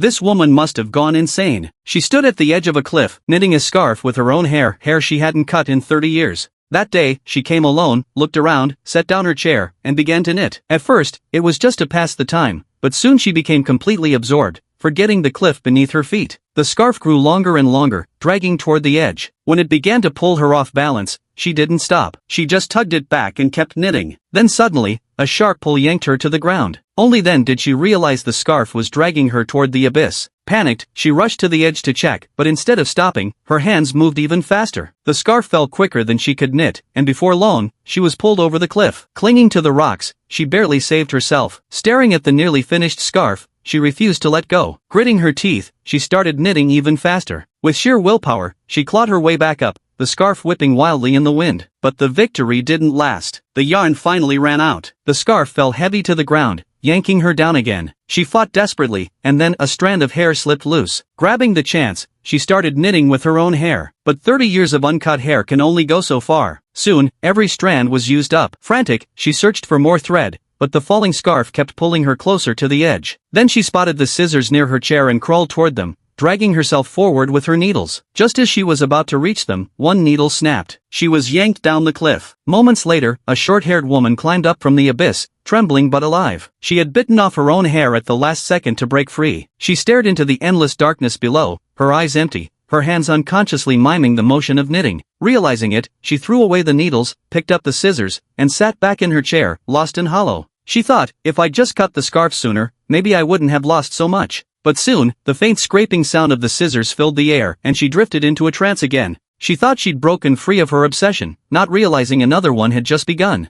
This woman must have gone insane. She stood at the edge of a cliff, knitting a scarf with her own hair she hadn't cut in 30 years. That day, she came alone, looked around, set down her chair, and began to knit. At first, it was just to pass the time, but soon she became completely absorbed, forgetting the cliff beneath her feet. The scarf grew longer and longer, dragging toward the edge. When it began to pull her off balance, she didn't stop. She just tugged it back and kept knitting. Then suddenly, a sharp pull yanked her to the ground. Only then did she realize the scarf was dragging her toward the abyss. Panicked, she rushed to the edge to check, but instead of stopping, her hands moved even faster. The scarf fell quicker than she could knit, and before long, she was pulled over the cliff. Clinging to the rocks, she barely saved herself. Staring at the nearly finished scarf, she refused to let go. Gritting her teeth, she started knitting even faster. With sheer willpower, she clawed her way back up, the scarf whipping wildly in the wind. But the victory didn't last. The yarn finally ran out. The scarf fell heavy to the ground, yanking her down again. She fought desperately, and then a strand of hair slipped loose. Grabbing the chance, she started knitting with her own hair. But 30 years of uncut hair can only go so far. Soon, every strand was used up. Frantic, she searched for more thread, but the falling scarf kept pulling her closer to the edge. Then she spotted the scissors near her chair and crawled toward them, dragging herself forward with her needles. Just as she was about to reach them, one needle snapped. She was yanked down the cliff. Moments later, a short-haired woman climbed up from the abyss, trembling but alive. She had bitten off her own hair at the last second to break free. She stared into the endless darkness below, her eyes empty, her hands unconsciously miming the motion of knitting. Realizing it, she threw away the needles, picked up the scissors, and sat back in her chair, lost and hollow. She thought, if I'd just cut the scarf sooner, maybe I wouldn't have lost so much. But soon, the faint scraping sound of the scissors filled the air, and she drifted into a trance again. She thought she'd broken free of her obsession, not realizing another one had just begun.